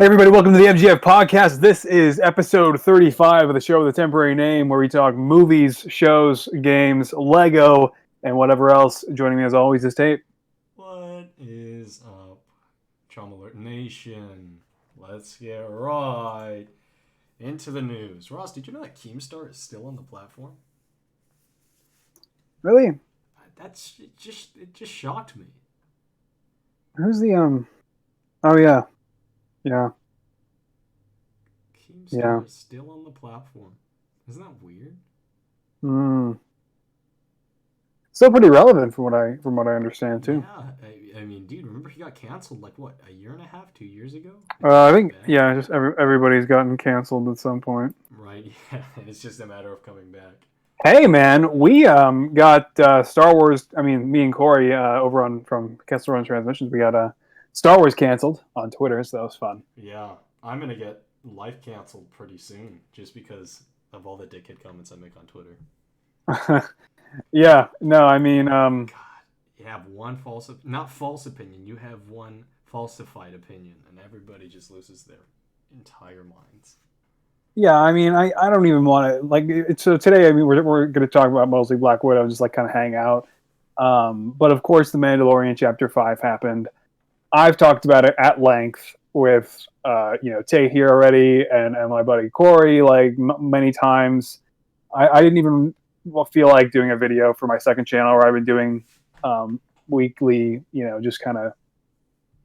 Hey everybody, welcome to the MGF podcast. This is episode 35 of the show with a temporary name where we talk movies, shows, games, Lego, and whatever else. Joining me as always is Tate. What is up, Chum Alert Nation? Let's get right into the news. Ross, did you know that Keemstar is still on the platform? Really? It just shocked me. Who's the Oh yeah. Yeah. Yeah. Keemstar is still on the platform. Isn't that weird? Mm. Still pretty relevant from what I understand too. Yeah, I mean, dude, remember he got canceled like what, a year and a half, 2 years ago, and he I came think back. yeah, just everybody's gotten canceled at some point. Right? Yeah, it's just a matter of coming back. Hey man, we got Star Wars. I mean, me and Corey over on from Kessel Run Transmissions, we got Star Wars canceled on Twitter, so that was fun. Yeah, I'm gonna get life canceled pretty soon just because of all the dickhead comments I make on Twitter. Yeah, no, I mean, God, you have one not false opinion, you have one falsified opinion, and everybody just loses their entire minds. yeah, I mean, I don't even want to like. So today, I mean, we're going to talk about mostly Black Widow, just like kind of hang out. But of course, the Mandalorian Chapter 5 happened. I've talked about it at length with Tay here already, and my buddy Corey like many times. I didn't even feel like doing a video for my second channel where I've been doing weekly, just kind of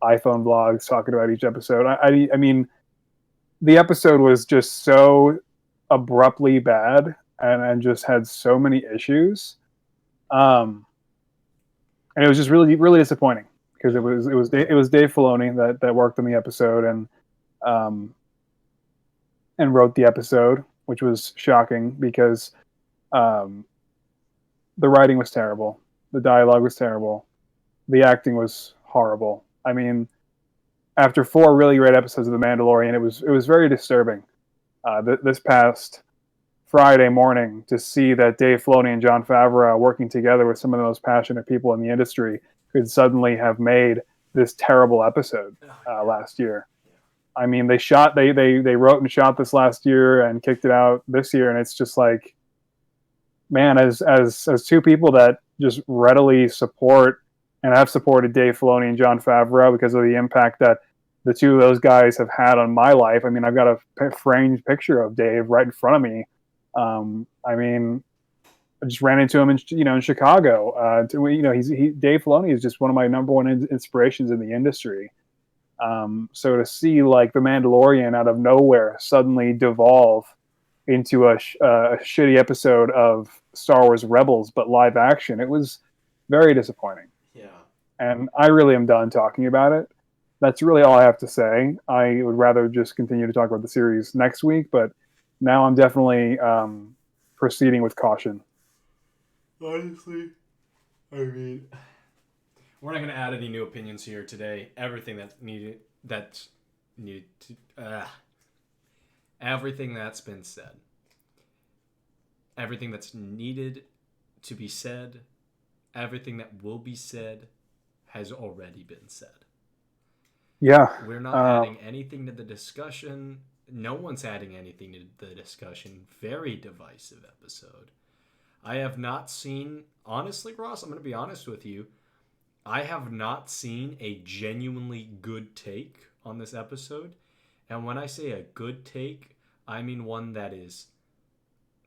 iPhone vlogs talking about each episode. I mean, the episode was just so abruptly bad and just had so many issues. And it was just really really disappointing because it was Dave Filoni that worked on the episode um, and wrote the episode, which was shocking because um, the writing was terrible, the dialogue was terrible, the acting was horrible. I mean, after 4 really great episodes of The Mandalorian, it was very disturbing. This past Friday morning to see that Dave Filoni and Jon Favreau working together with some of the most passionate people in the industry could suddenly have made this terrible episode Oh yeah, last year. yeah. I mean, they wrote and shot this last year and kicked it out this year, and it's just like, man, as two people that just readily support and have supported Dave Filoni and Jon Favreau because of the impact that the two of those guys have had on my life. I mean, I've got a framed picture of Dave right in front of me. I mean, I just ran into him in Chicago. Dave Filoni is just one of my number one inspirations in the industry. So to see like The Mandalorian out of nowhere suddenly devolve into a shitty episode of Star Wars Rebels, but live action, it was very disappointing. Yeah. And I really am done talking about it. That's really all I have to say. I would rather just continue to talk about the series next week, but now I'm definitely proceeding with caution. Honestly, I mean, we're not gonna add any new opinions here today. Everything that's been said, everything that's needed to be said, everything that will be said has already been said. Yeah. We're not adding anything to the discussion. No one's adding anything to the discussion. Very divisive episode. I have not seen, honestly, Ross, I'm going to be honest with you. I have not seen a genuinely good take on this episode. And when I say a good take, I mean one that is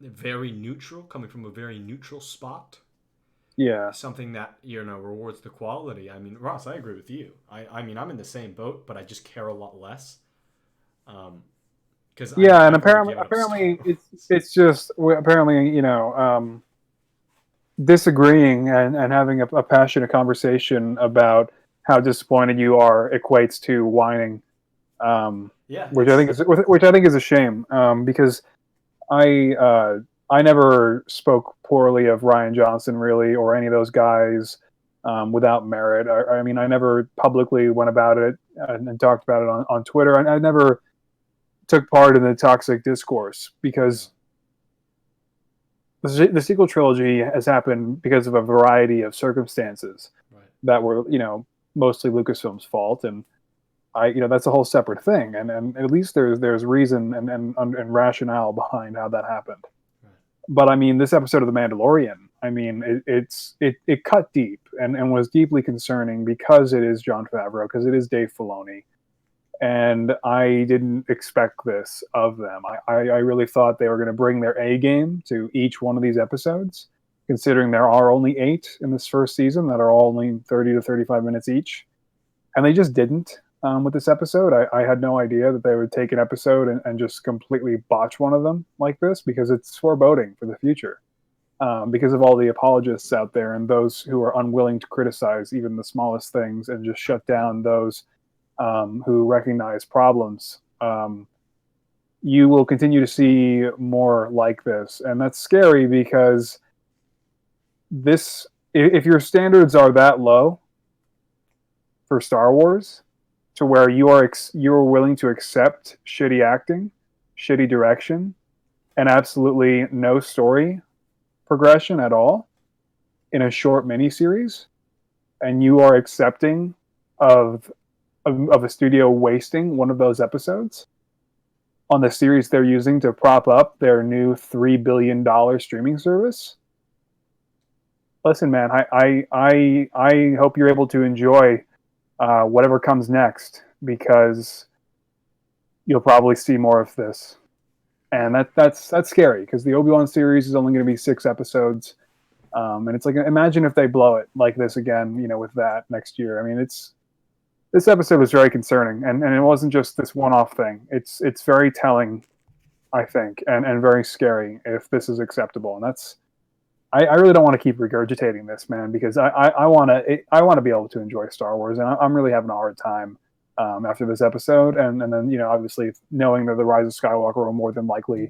very neutral, coming from a very neutral spot. Yeah. Something that, rewards the quality. I mean, Ross, I agree with you. I mean, I'm in the same boat, but I just care a lot less. Because Yeah, and I've already apparently given up Star apparently Wars. it's just apparently disagreeing and having a passionate conversation about how disappointed you are equates to whining, Yeah, which I think is a shame, because I uh, I never spoke poorly of Ryan Johnson really or any of those guys without merit. I mean, I never publicly went about it and talked about it on Twitter. I never took part in the toxic discourse yeah, because the sequel trilogy has happened because of a variety of circumstances right. that were, mostly Lucasfilm's fault. And that's a whole separate thing, and at least there's reason and rationale behind how that happened. Right. But I mean, this episode of The Mandalorian, I mean, it cut deep and was deeply concerning because it is Jon Favreau, because it is Dave Filoni, and I didn't expect this of them. I really thought they were going to bring their A game to each one of these episodes, considering there are only 8 in this first season that are all only 30 to 35 minutes each, and they just didn't. With this episode, I had no idea that they would take an episode and just completely botch one of them like this, because it's foreboding for the future. Because of all the apologists out there and those who are unwilling to criticize even the smallest things and just shut down those who recognize problems. You will continue to see more like this, and that's scary because if your standards are that low for Star Wars, to where you're willing to accept shitty acting, shitty direction, and absolutely no story progression at all in a short miniseries, and you are accepting of a studio wasting one of those episodes on the series they're using to prop up their new $3 billion streaming service. Listen, man, I hope you're able to enjoy whatever comes next, because you'll probably see more of this, and that's scary, because the Obi-Wan series is only going to be 6 episodes, and it's like, imagine if they blow it like this again, with that next year. I mean, this episode was very concerning, and it wasn't just this one-off thing. It's very telling, I think, and very scary if this is acceptable, and that's. I really don't want to keep regurgitating this, man, because I want to be able to enjoy Star Wars, and I'm really having a hard time after this episode, and then obviously knowing that the Rise of Skywalker will more than likely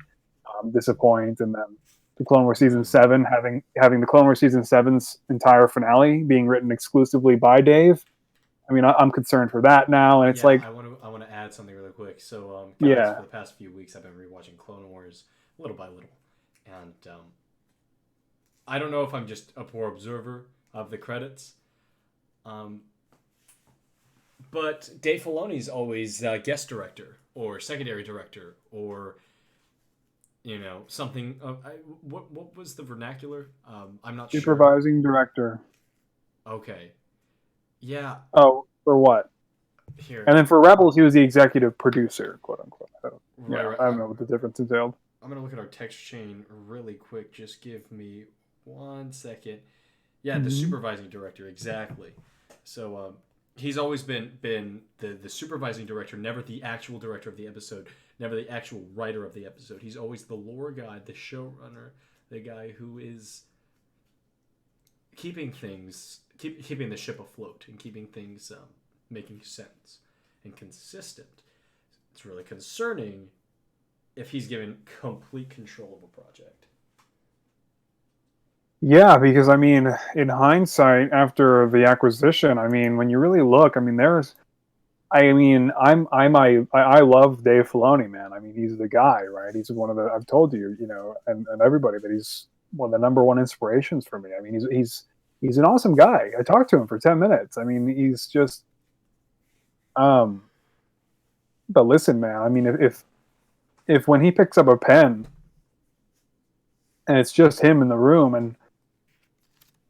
disappoint, and then the Clone Wars season 7 having the Clone Wars season 7's entire finale being written exclusively by Dave. I mean, I'm concerned for that now, and it's like I want to add something really quick. So, guys, yeah, for the past few weeks, I've been rewatching Clone Wars little by little, and I don't know if I'm just a poor observer of the credits, but Dave Filoni's always guest director or secondary director or something. What was the vernacular? I'm not sure. supervising director. Okay, yeah. Oh, for what? Here, And then for Rebels, he was the executive producer, quote unquote. right. I don't know what the difference entailed. I'm gonna look at our text chain really quick. Just give me 1 second. Yeah, the supervising director, exactly. So he's always been the supervising director, never the actual director of the episode, never the actual writer of the episode. He's always the lore guy, the showrunner, the guy who is keeping the ship afloat and keeping things making sense and consistent. It's really concerning if he's given complete control of a project. Yeah, because I mean, in hindsight, after the acquisition, I mean, when you really look, I mean, I love Dave Filoni, man. I mean, he's the guy, right? He's one of the, I've told you, and everybody, that he's one of the number one inspirations for me. I mean, he's an awesome guy. I talked to him for 10 minutes. I mean, he's just, but listen, man, I mean, if when he picks up a pen and it's just him in the room,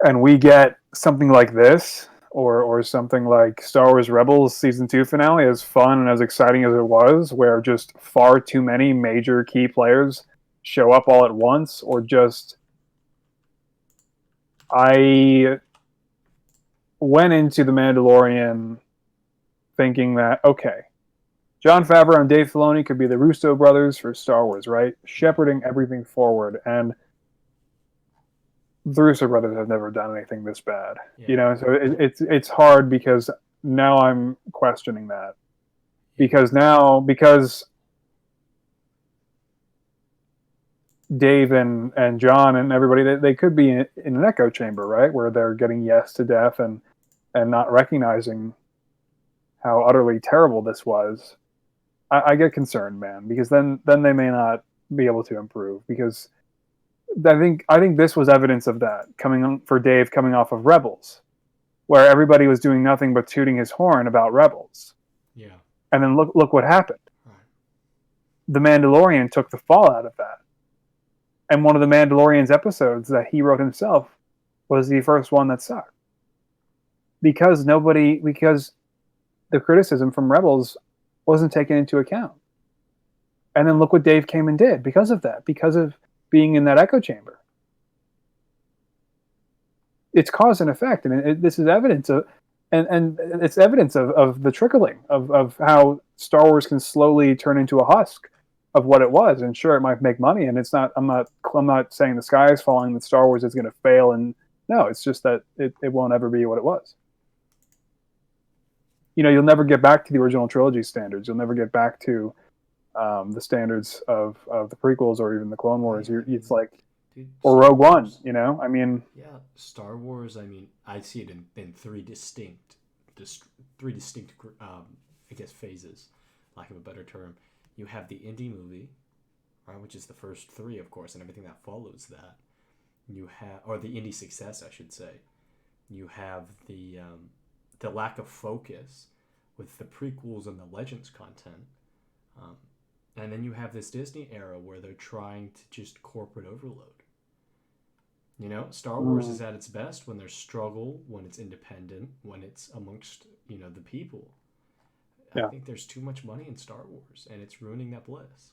and we get something like this, or something like Star Wars Rebels season 2 finale, as fun and as exciting as it was, where just far too many major key players show up all at once, or just, I went into The Mandalorian thinking that, okay, Jon Favreau and Dave Filoni could be the Russo brothers for Star Wars, right? Shepherding everything forward, and the Russo brothers have never done anything this bad, So it's hard, because now I'm questioning that, because Dave and John and everybody, they could be in an echo chamber, right, where they're getting yes to death and not recognizing how utterly terrible this was. I get concerned, man, because then they may not be able to improve, because I think this was evidence of that, for Dave coming off of Rebels, where everybody was doing nothing but tooting his horn about Rebels. Yeah. And then look what happened. Right. The Mandalorian took the fall out of that. And one of the Mandalorian's episodes that he wrote himself was the first one that sucked. Because the criticism from Rebels wasn't taken into account. And then look what Dave came and did because of that, because of being in that echo chamber. It's cause and effect, and this is evidence of, and it's evidence of the trickling of how Star Wars can slowly turn into a husk of what it was. And sure, it might make money, and it's not. I'm not saying the sky is falling, that Star Wars is going to fail, and no, it's just that it won't ever be what it was. You know, you'll never get back to the original trilogy standards. You'll never get back to the standards of the prequels or even the Clone Wars. It's like, dude, or Rogue One. You know, I mean, yeah, Star Wars. I mean, I see it in three distinct, I guess, phases, lack of a better term. You have the indie movie, right, which is the first three, of course, and everything that follows that. You have, or the indie success, I should say. You have the lack of focus with the prequels and the Legends content. And then you have this Disney era where they're trying to just corporate overload. You know, Star Wars is at its best when there's struggle, when it's independent, when it's amongst, you know, the people. Yeah. I think there's too much money in Star Wars, and it's ruining that bliss.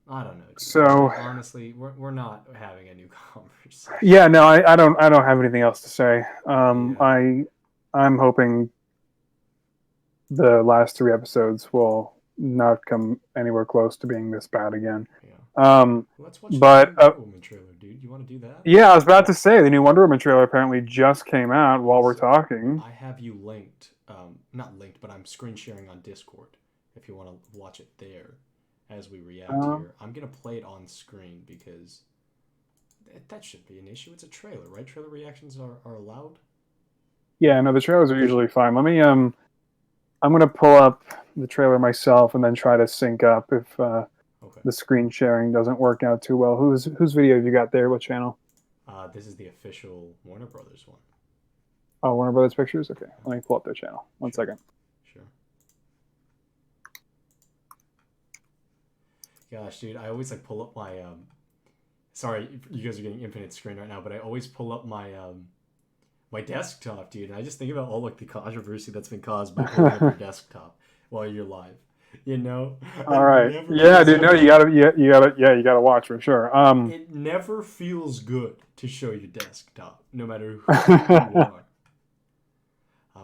I don't know. So honestly, we're not having a new conversation. Yeah, no, I don't have anything else to say. I'm hoping the last 3 episodes will not come anywhere close to being this bad again. Yeah. Let's watch the Wonder Woman trailer, dude. You want to do that? Yeah, I was about to say the new Wonder Woman trailer apparently just came out while we're talking. I have you linked, not linked, but I'm screen sharing on Discord if you want to watch it there as we react here. I'm gonna play it on screen because that shouldn't be an issue. It's a trailer, right? Trailer reactions are allowed. Yeah, no, the trailers are usually fine. Let me I'm gonna pull up the trailer myself and then try to sync up if the screen sharing doesn't work out too well. Whose video have you got there? What channel? This is the official Warner Brothers one. Oh, Warner Brothers Pictures? Okay, let me pull up their channel. One second. Sure. Gosh, dude, I always pull up my sorry, you guys are getting infinite screen right now, but I always pull up my my desktop, dude, and I just think about all the controversy that's been caused by pulling up your desktop while you're live. You know. All right. Yeah, dude. No, you gotta watch for sure. It never feels good to show your desktop, no matter who you are.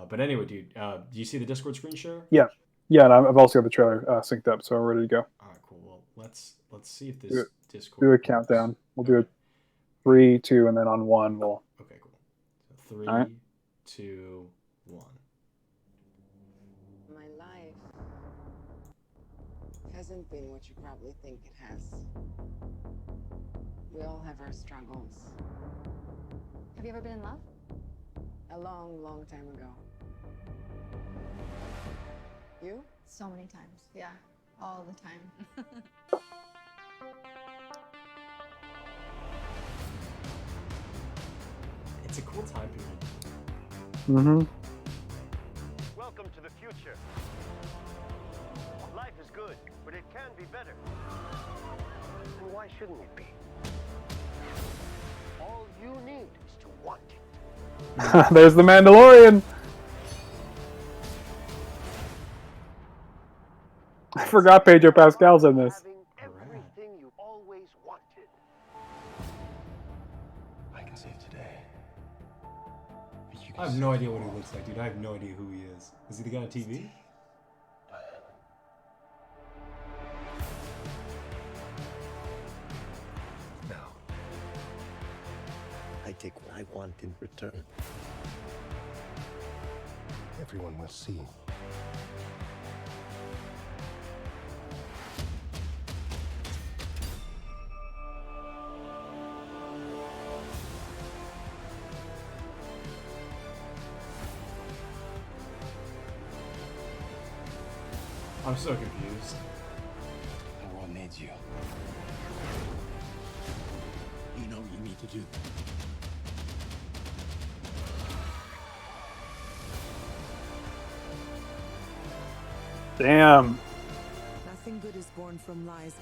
But anyway, dude, do you see the Discord screen share? Yeah, and I've also got the trailer synced up, so I'm ready to go. All right, cool. Well, let's see if this Discord. Do a countdown. We'll do it 3, 2, and then on 1 we'll. Okay, cool. So 3, 2, 1. My life hasn't been what you probably think it has. We all have our struggles. Have you ever been in love? A long, long time ago. You? So many times. Yeah, all the time. It's a cool time period. Mm-hmm. Welcome to the future. Life is good, but it can be better. And why shouldn't it be? All you need is to want it. There's the Mandalorian. I forgot Pedro Pascal's in this. Everything you always wanted. I can save today. I have no idea what he looks like, dude. I have no idea who he is. Is he the guy on TV? No. I take what I want in return. Everyone will see. I'm so confused. The world needs you. You know what you need to do. Damn. Nothing good is born from lies.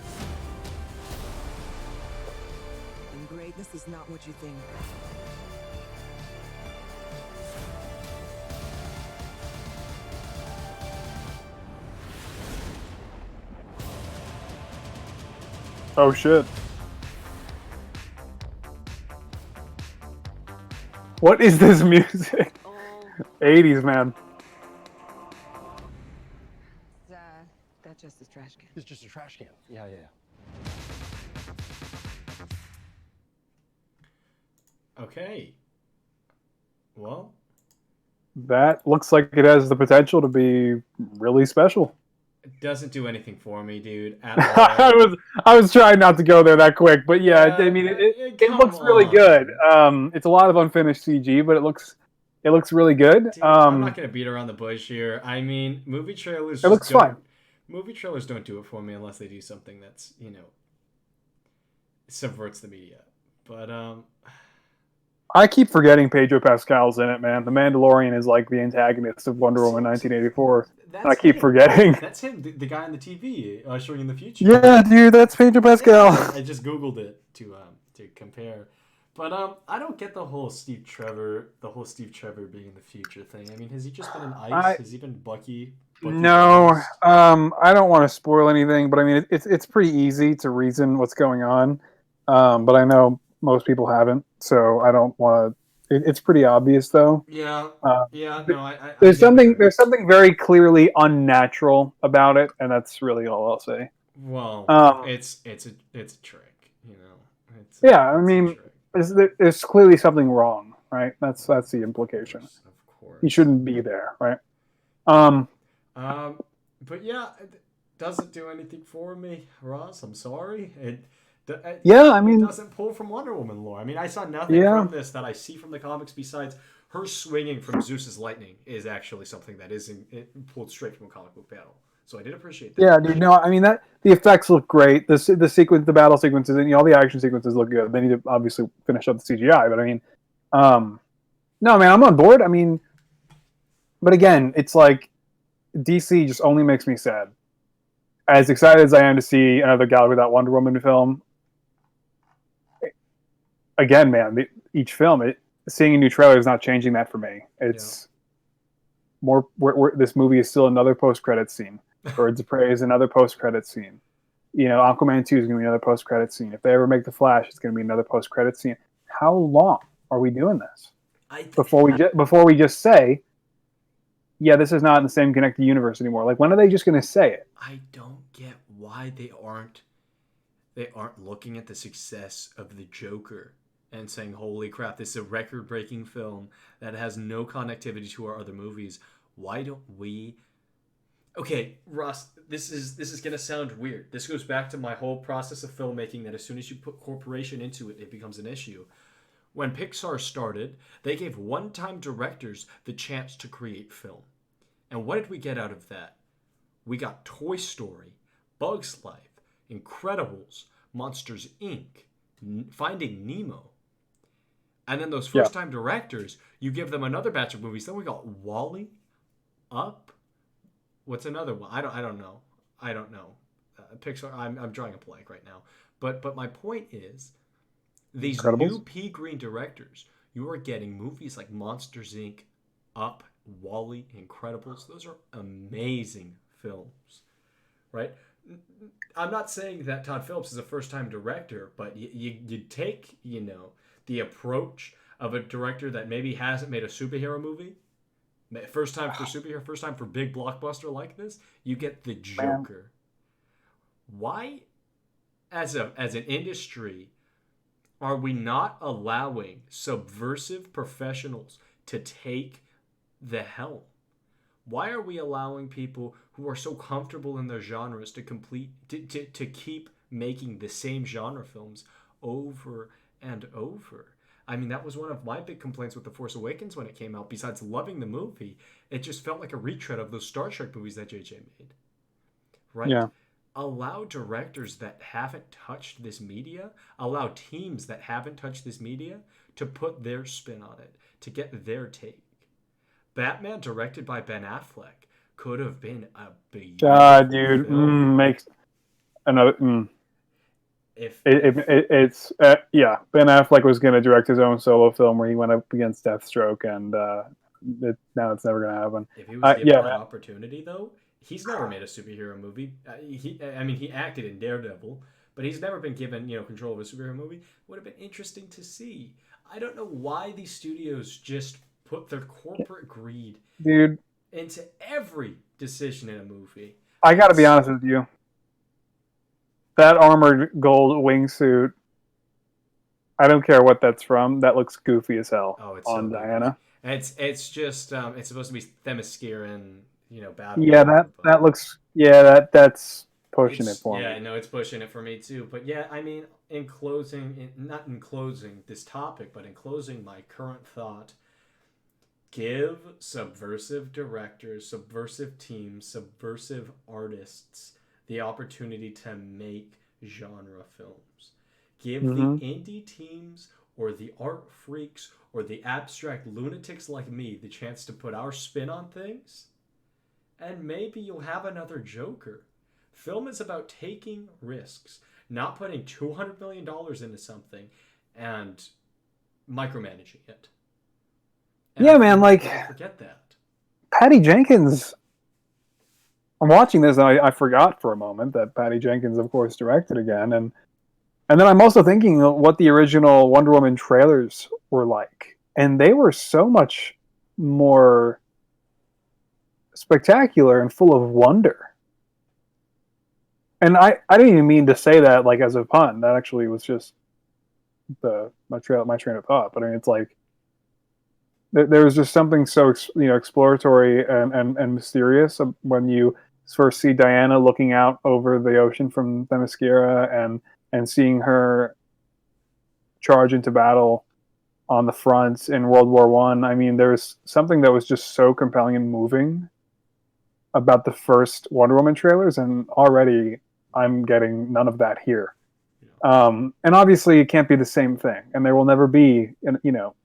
And greatness is not what you think. Oh shit. What is this music? 80s, man. That's just a trash can. It's just a trash can. Yeah. Okay. Well, That looks like it has the potential to be really special. it doesn't do anything for me, dude, at I all. was trying not to go there that quick, but yeah, I mean it come looks really on. good. It's a lot of unfinished CG, but it looks really good. Dude, I'm not gonna beat around the bush here. I mean, movie trailers. It looks fine. Movie trailers don't do it for me unless they do something that's subverts the media. But I keep forgetting Pedro Pascal's in it, man. The Mandalorian is like the antagonist of Wonder Woman 1984. And I keep forgetting. That's him, the guy on the TV showing in the future. Yeah, dude, that's Pedro Pascal. Yeah, I just googled it to compare. But I don't get the whole Steve Trevor being in the future thing. I mean, has he just been in Ice? Has he been Bucky? No, I don't want to spoil anything, but I mean, it's pretty easy to reason what's going on. But I know most people haven't, so I don't want to. It's pretty obvious, though. Yeah, no, there's something very clearly unnatural about it, and that's really all I'll say. Well, it's a trick, I mean, there's clearly something wrong, right? That's the implication. Of course. He shouldn't be there, right? But yeah, it doesn't do anything for me, Ross. I'm sorry. It doesn't pull from Wonder Woman lore. I mean, I saw nothing from this that I see from the comics besides her swinging from Zeus's lightning is actually something that it pulled straight from a comic book battle. So I did appreciate that. Yeah, dude. No, I mean the effects look great. The battle sequences, and all the action sequences look good. They need to obviously finish up the CGI, but I mean, no, man, I'm on board. I mean, but again, it's like DC just only makes me sad. As excited as I am to see another Gal Gadot Wonder Woman film, again, man, each film, seeing a new trailer is not changing that for me. It's more. This movie is still another post-credit scene. Birds of Prey is another post-credit scene. Aquaman 2 is going to be another post-credit scene. If they ever make The Flash, it's going to be another post-credit scene. How long are we doing this? Before we just say, yeah, this is not in the same connected universe anymore. Like, when are they just going to say it? I don't get why they aren't looking at the success of the Joker and saying, holy crap, this is a record-breaking film that has no connectivity to our other movies. Why don't we... Okay, Ross, this is going to sound weird. This goes back to my whole process of filmmaking, that as soon as you put corporation into it, it becomes an issue. When Pixar started, they gave one-time directors the chance to create film. And what did we get out of that? We got Toy Story, Bug's Life, Incredibles, Monsters, Inc., Finding Nemo. And then those first-time directors, you give them another batch of movies. Then we got WALL-E, Up. What's another one? I don't know. Pixar. I'm drawing a blank right now. But my point is, these new P. Green directors, you are getting movies like Monsters, Inc., Up, WALL-E, Incredibles. Those are amazing films, right? I'm not saying that Todd Phillips is a first-time director, but you take, the approach of a director that maybe hasn't made a superhero movie. First time for superhero, first time for big blockbuster like this, you get the Joker. Why, as an industry, are we not allowing subversive professionals to take the helm? Why are we allowing people who are so comfortable in their genres to keep making the same genre films over and over? I mean, that was one of my big complaints with The Force Awakens when it came out. Besides loving the movie, it just felt like a retread of those Star Trek movies that JJ made. Right? Yeah. Allow directors that haven't touched this media, allow teams that haven't touched this media to put their spin on it, to get their take. Batman, directed by Ben Affleck, could have been a God, beautiful dude, film. makes another. If, It's yeah. Ben Affleck was going to direct his own solo film where he went up against Deathstroke, and now it's never going to happen. if he was given Yeah, that man. opportunity, though, he's never made a superhero movie. I mean, he acted in Daredevil, but he's never been given, control of a superhero movie. Would have been interesting to see. I don't know why these studios just put their corporate greed Dude, into every decision in a movie. I got to be It's honest with you. That armored gold wingsuit, I don't care what that's from. That looks goofy as hell Oh, it's so on goofy. Diana. It's just it's supposed to be Themysciran, battle Yeah, armor, but that looks. Yeah, that's pushing it it's for me. yeah, no, it's pushing it for me too. But yeah, I mean, in closing, not in closing this topic, but in closing my current thought, give subversive directors, subversive teams, subversive artists the opportunity to make genre films. Give the Hmm. indie teams or the art freaks or the abstract lunatics like me the chance to put our spin on things, and maybe you'll have another Joker. Film is about taking risks, not putting $200 million into something and micromanaging it. And I Yeah, man. feel Like people forget that. Patty Jenkins. I'm watching this, and I forgot for a moment that Patty Jenkins, of course, directed again, and then I'm also thinking of what the original Wonder Woman trailers were like, and they were so much more spectacular and full of wonder. And I didn't even mean to say that like as a pun. That actually was just my train of thought. But I mean, it's like there was just something so exploratory and mysterious when you first see Diana looking out over the ocean from Themyscira and seeing her charge into battle on the front in World War One. I mean, there's something that was just so compelling and moving about the first Wonder Woman trailers, and already I'm getting none of that here. And obviously, it can't be the same thing, and there will never be,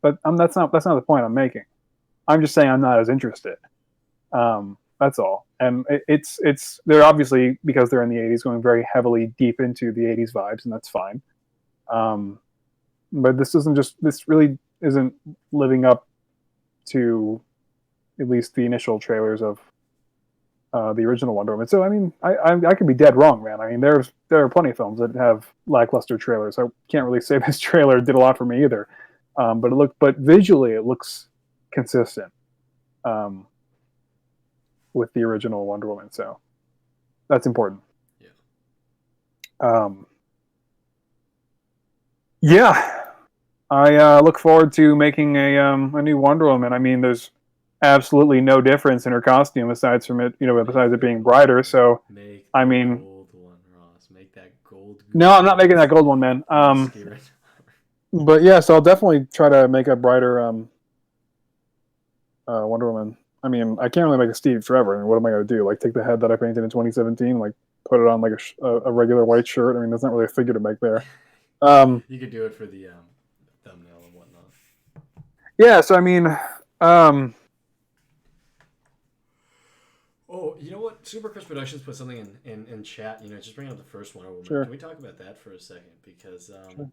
But that's not the point I'm making. I'm just saying I'm not as interested. That's all. And they're obviously, because they're in the '80s, going very heavily deep into the '80s vibes, and that's fine. But this really isn't living up to at least the initial trailers of the original Wonder Woman. So I mean, I could be dead wrong, man. I mean, there are plenty of films that have lackluster trailers. I can't really say this trailer did a lot for me either. But visually it looks consistent with the original Wonder Woman. So that's important. Yeah. Yeah. I look forward to making a new Wonder Woman. I mean, there's absolutely no difference in her costume besides it being brighter. So, Make I the mean, gold one, Ross. Make that gold. no, I'm not making that gold one, man. But yeah, so I'll definitely try to make a brighter Wonder Woman. I mean, I can't really make a Steve forever. I mean, what am I going to do? Like, take the head that I painted in 2017, like, put it on like a regular white shirt? I mean, there's not really a figure to make there. You could do it for the thumbnail and whatnot. Yeah, so I mean, Oh, you know what? Super Chris Productions put something in chat. Just bring up the first Wonder Woman. Sure. Can we talk about that for a second? Because Sure.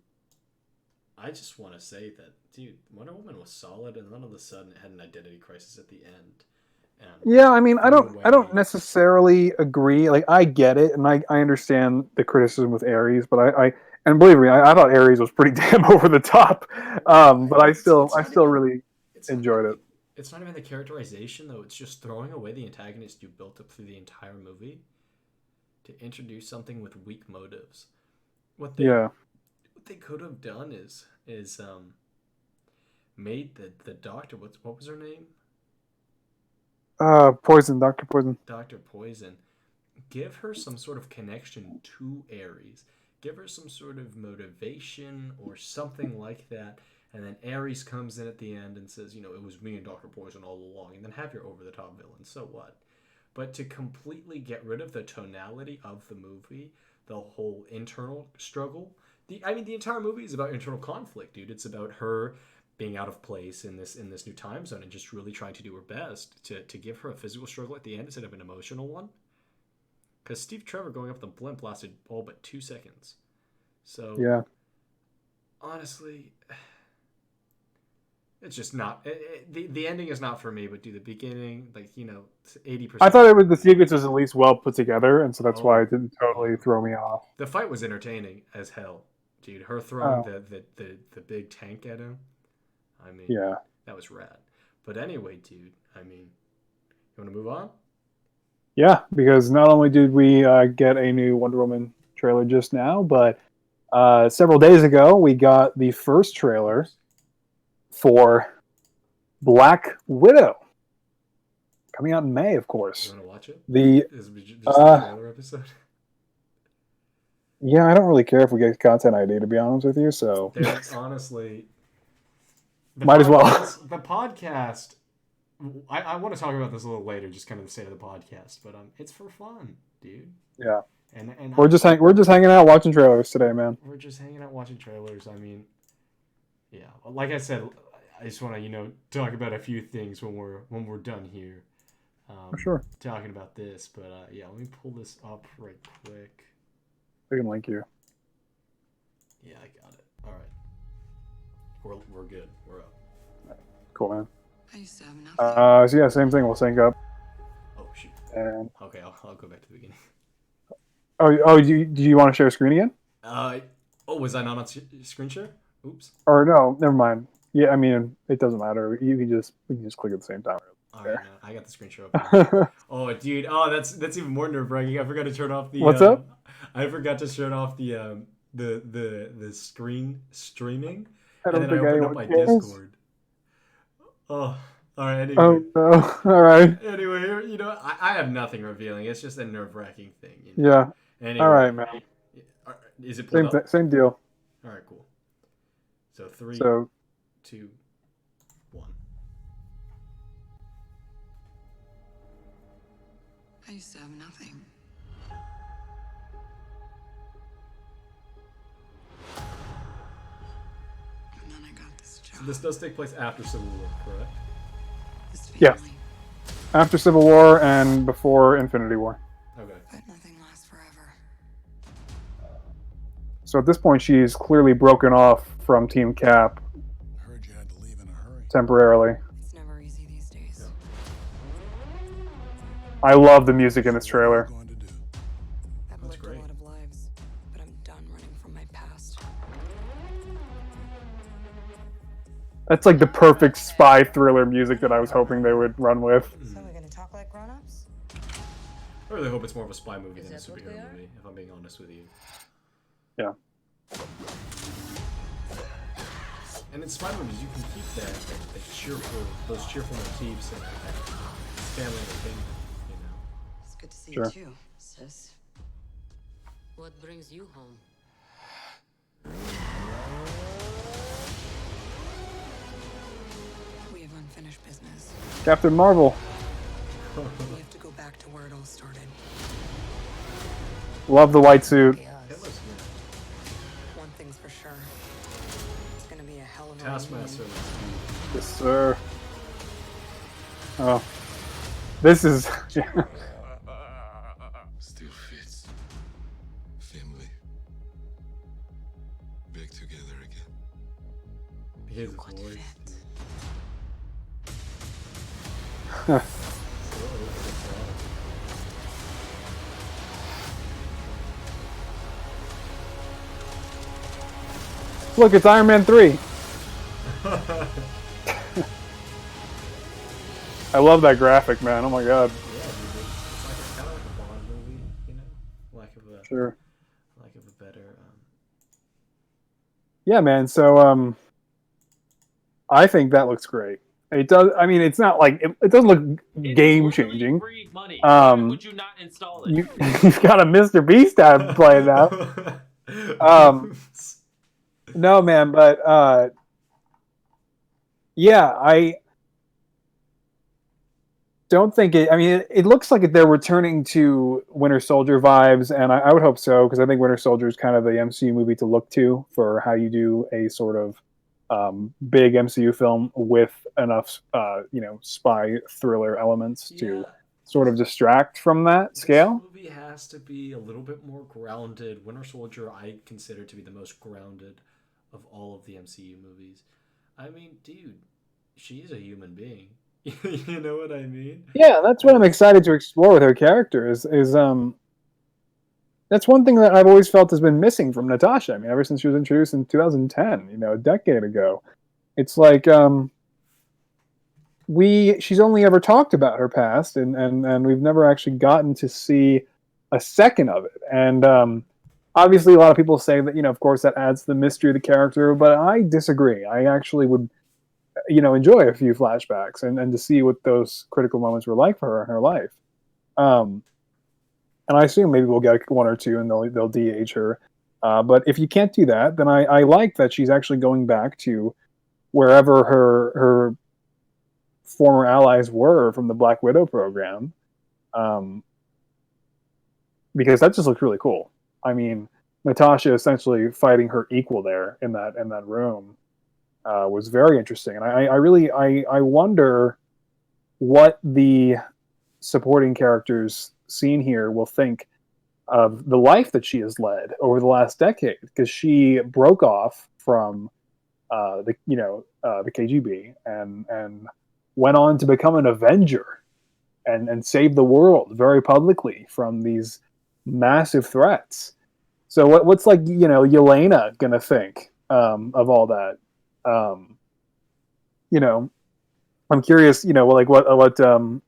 I just want to say that, dude, Wonder Woman was solid, and then all of a sudden it had an identity crisis at the end. yeah, I mean, I don't away- necessarily agree. Like, I get it, and I understand the criticism with Ares, but and believe me, I thought Ares was pretty damn over the top. But I still really enjoyed it. It's not even the characterization, though. It's just throwing away the antagonist you built up through the entire movie to introduce something with weak motives. What they could have done is made the doctor, what was her name? Poison, Dr. Poison. Dr. Poison. Give her some sort of connection to Ares. Give her some sort of motivation or something like that. And then Ares comes in at the end and says, it was me and Dr. Poison all along. And then have your over-the-top villain. So what? But to completely get rid of the tonality of the movie, the whole internal struggle. The entire movie is about internal conflict, dude. It's about her being out of place in this new time zone and just really trying to do her best to give her a physical struggle at the end instead of an emotional one. Because Steve Trevor going up the blimp lasted all but 2 seconds. So Yeah. honestly, it's just not. The ending is not for me, but the beginning, like, 80%. I thought the sequence was at least well put together, and so that's why it didn't totally throw me off. The fight was entertaining as hell, dude. Her throwing Oh. the big tank at him. I mean, Yeah. that was rad. But anyway, dude, I mean, you want to move on? Yeah, because not only did we get a new Wonder Woman trailer just now, but several days ago we got the first trailer for Black Widow, coming out in May, of course. You want to watch it? The Is it just the trailer episode? Yeah, I don't really care if we get content ID, to be honest with you. So There's honestly, might as well. The podcast. I want to talk about this a little later, just kind of the state of the podcast, but it's for fun, dude. Yeah, and we're just hanging out watching trailers today, man. We're just hanging out watching trailers. I mean, yeah, like I said, I just want to talk about a few things when we're done here. For sure. Talking about this, but yeah, let me pull this up right quick. I can link you. Yeah, I got it. All right, we're good. We're up. Cool, man. I used to have nothing. So yeah, same thing. We'll sync up. Oh shoot. And Okay, I'll go back to the beginning. do you want to share a screen again? Was I not on screen share? Oops. Or no, never mind. Yeah, I mean it doesn't matter. We can just click at the same time. All right, no, I got the screen share up. Oh, dude. Oh, that's even more nerve-wracking. I forgot to turn off the. What's up? I forgot to turn off the screen streaming, I don't and then think I opened anyone up my cares. Discord. Oh, all right. Anyway. Oh no! All right. Anyway, I have nothing revealing. It's just a nerve-wracking thing. Yeah. Anyway, All right, man. Is it pulled up? Same deal. All right, cool. So 3, So 2, 1. I used to have nothing. And then I got this job. So this does take place after Civil War, correct? This family. Yeah. After Civil War and before Infinity War. Okay. But nothing lasts forever. So at this point, she's clearly broken off from Team Cap Heard you had to leave in a hurry. temporarily. It's never easy these days. I love the music in this What are trailer. you going to do? I've That's lived great. a lot of lives, but I'm done running from my past. That's like the perfect spy thriller music that I was hoping they would run with. So we're gonna talk like grown-ups? I really hope it's more of a spy movie than a that what they superhero are? movie, if I'm being honest with you. Yeah. And in spy movies, you can keep those cheerful motifs and family entertainment, It's good to see Sure. you too, sis. What brings you home? We have unfinished business. Captain Marvel. We have to go back to where it all started. Love the white suit. It looks good. One thing's for sure. It's gonna be a hell of a Taskmaster reunion. looks Yes, sir. Oh, this is. Still fits. Family. Back together again. his What voice. fit? Look, it's Iron Man 3. I love that graphic, man. Oh my god. Yeah, dude, it's like kind of like a Bond movie, lack of a Sure. lack of a better. Yeah, man. So, I think that looks great. It does. I mean, it's not like it doesn't look game changing. Free money. Would you not install it? You've got a Mr. Beast ad playing now. No, man, but yeah, I don't think it. I mean, it looks like they're returning to Winter Soldier vibes, and I would hope so because I think Winter Soldier is kind of the MCU movie to look to for how you do a sort of big MCU film with enough, spy thriller elements to sort of distract from that scale. This movie has to be a little bit more grounded. Winter Soldier, I consider to be the most grounded of all of the MCU movies. I mean, dude, she's a human being. You know what I mean? Yeah, that's what I'm excited to explore with her character. Is that's one thing that I've always felt has been missing from Natasha. I mean, ever since she was introduced in 2010, a decade ago, it's like she's only ever talked about her past, and we've never actually gotten to see a second of it. And obviously, a lot of people say that of course, that adds to the mystery of the character, but I disagree. I actually would enjoy a few flashbacks and to see what those critical moments were like for her in her life. And I assume maybe we'll get one or two, and they'll de-age her. But if you can't do that, then I like that she's actually going back to wherever her former allies were from the Black Widow program, because that just looks really cool. I mean, Natasha essentially fighting her equal there in that room was very interesting, and I really wonder what the supporting characters seen here will think of the life that she has led over the last decade, because she broke off from the KGB and went on to become an Avenger and save the world very publicly from these massive threats. So what's Yelena gonna think of all that? I'm curious, what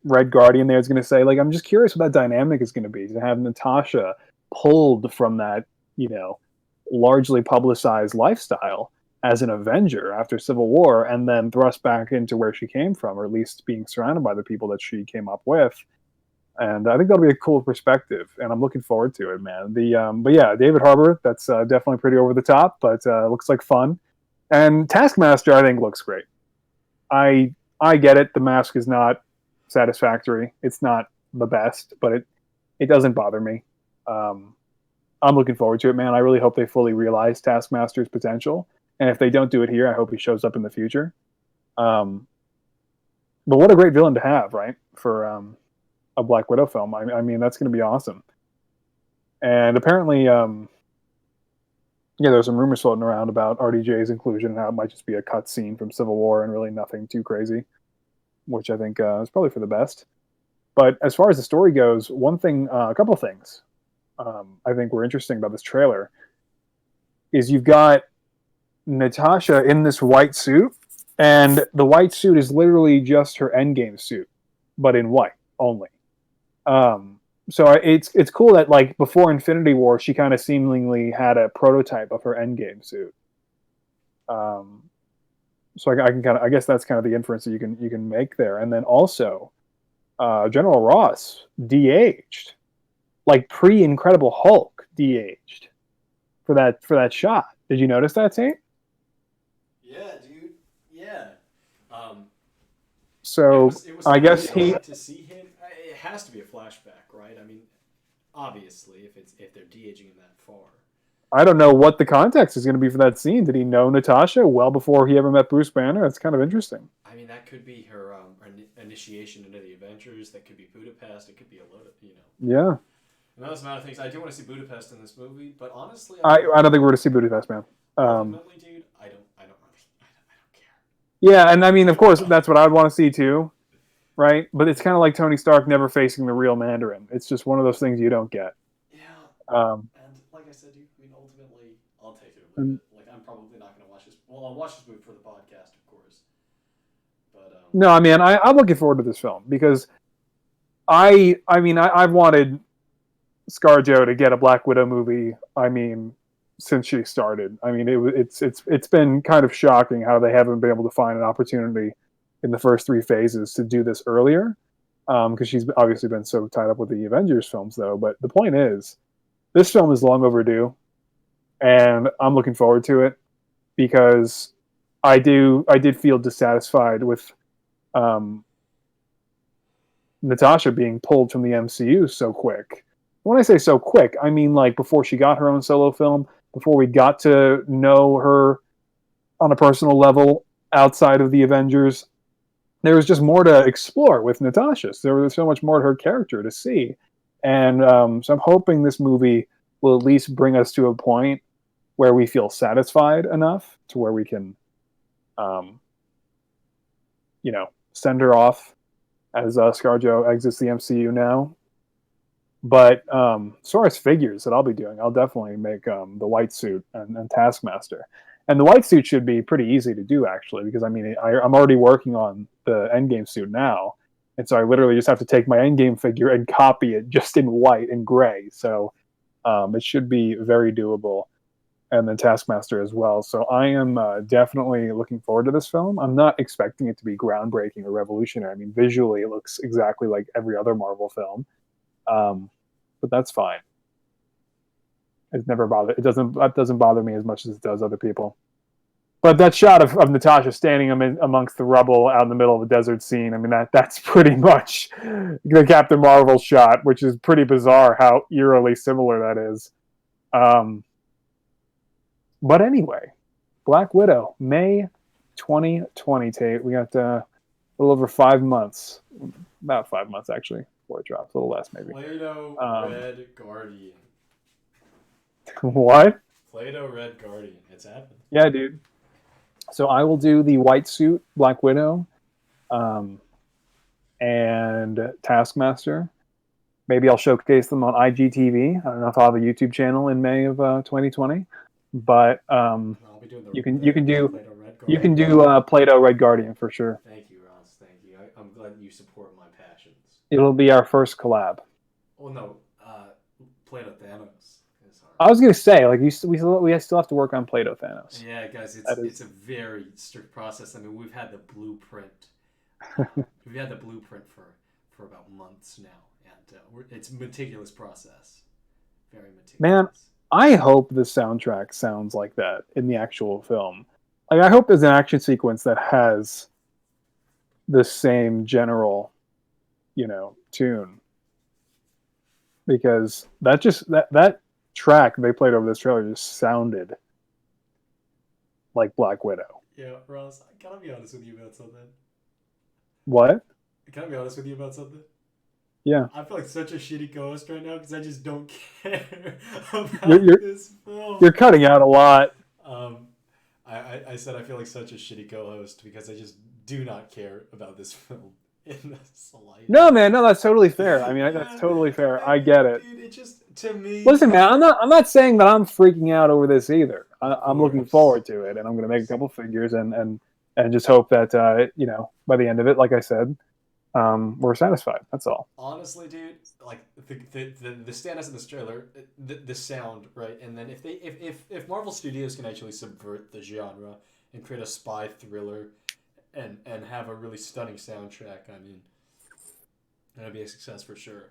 Red Guardian there is going to say. Like, I'm just curious what that dynamic is going to be, to have Natasha pulled from that, largely publicized lifestyle as an Avenger after Civil War, and then thrust back into where she came from, or at least being surrounded by the people that she came up with. And I think that'll be a cool perspective, and I'm looking forward to it, man. But yeah, David Harbour, that's definitely pretty over the top, but looks like fun. And Taskmaster, I think, looks great. I get it. The mask is not satisfactory. It's not the best, but it doesn't bother me. I'm looking forward to it, man. I really hope they fully realize Taskmaster's potential. And if they don't do it here, I hope he shows up in the future. But what a great villain to have, right? For a Black Widow film. I mean, that's going to be awesome. And apparently, there's some rumors floating around about RDJ's inclusion and how it might just be a cut scene from Civil War and really nothing too crazy, which I think is probably for the best. But as far as the story goes, a couple of things I think were interesting about this trailer is you've got Natasha in this white suit, and the white suit is literally just her Endgame suit, but in white only. So it's cool that, like, before Infinity War, she kind of seemingly had a prototype of her Endgame suit. So I guess that's kind of the inference that you can make there. And then also, General Ross de-aged, like pre-Incredible Hulk de-aged for that shot. Did you notice that, Tate? Yeah, dude. Yeah. So it was I guess to see him. It has to be a flashback, right? I mean, obviously, if they're de-aging him that far. I don't know what the context is going to be for that scene. Did he know Natasha well before he ever met Bruce Banner? That's kind of interesting. I mean, that could be her initiation into the Avengers. That could be Budapest. It could be a lot of, Yeah. And those amount of things. I do want to see Budapest in this movie, but honestly, I don't think we're going to see Budapest, man. Ultimately, dude, I don't care. Yeah, and I mean, of course, that's what I'd want to see too, right? But it's kind of like Tony Stark never facing the real Mandarin. It's just one of those things you don't get. Yeah. And like I said, dude, I mean, ultimately, I'll take it with it. Like, I'm probably not going to watch this. Well, I'll watch this movie for the podcast, of course. But no, I mean, I'm looking forward to this film because I've wanted ScarJo to get a Black Widow movie. I mean, since she started. I mean, it's been kind of shocking how they haven't been able to find an opportunity in the first 3 phases to do this earlier, because she's obviously been so tied up with the Avengers films, though. But the point is, this film is long overdue, and I'm looking forward to it because I did feel dissatisfied with Natasha being pulled from the MCU so quick. When I say so quick, I mean like before she got her own solo film, before we got to know her on a personal level outside of the Avengers. There was just more to explore with Natasha. So there was so much more to her character to see. And so I'm hoping this movie will at least bring us to a point where we feel satisfied enough to where we can, send her off as ScarJo exits the MCU now. But as far as figures that I'll be doing, I'll definitely make the white suit and Taskmaster. And the white suit should be pretty easy to do, actually, because I'm already working on the Endgame suit now. And so I literally just have to take my Endgame figure and copy it just in white and gray. So it should be very doable. And then Taskmaster as well. So I am definitely looking forward to this film. I'm not expecting it to be groundbreaking or revolutionary. I mean, visually, it looks exactly like every other Marvel film. But that's fine. It never bothered. That doesn't bother me as much as it does other people. But that shot of Natasha standing amongst the rubble out in the middle of the desert scene, I mean, that's pretty much the Captain Marvel shot, which is pretty bizarre how eerily similar that is. But anyway, Black Widow, May 2020, Tate. We got a little over 5 months. About 5 months, actually, before it drops. A little less, maybe. Play-Doh Red Guardian. What? Play-Doh Red Guardian. It's happened. Yeah, dude. So I will do the white suit Black Widow and Taskmaster. Maybe I'll showcase them on IGTV. I don't know if I'll have a YouTube channel in May of 2020, but you can do Play-Doh Red Guardian for sure. Thank you, Ross. Thank you. I'm glad you support my passions. It'll be our first collab. Oh no, Play-Doh Thanos. I was gonna say, like, we still have to work on Play-Doh Thanos. Yeah, guys, it's a very strict process. I mean, we've had the blueprint. We've had the blueprint for about months now, and it's a meticulous process. Very meticulous. Man, I hope the soundtrack sounds like that in the actual film. Like, I hope there's an action sequence that has the same general, tune. Because that track they played over this trailer just sounded like Black Widow. Yeah, Ross, can I be honest with you about something? What? Can I be honest with you about something? Yeah. I feel like such a shitty co-host right now because I just don't care about this film. You're cutting out a lot. I said I feel like such a shitty co-host because I just do not care about this film in the slightest. No, man, no, that's totally fair. I mean, that's totally fair. I get it. Dude, it just, to me... Listen, man, I'm not saying that I'm freaking out over this either. I'm looking forward to it, and I'm going to make a couple figures and just hope that, by the end of it, like I said, we're satisfied. That's all. Honestly, dude, like the status of this trailer, the sound, right? And then if Marvel Studios can actually subvert the genre and create a spy thriller and have a really stunning soundtrack, I mean, that'd be a success for sure.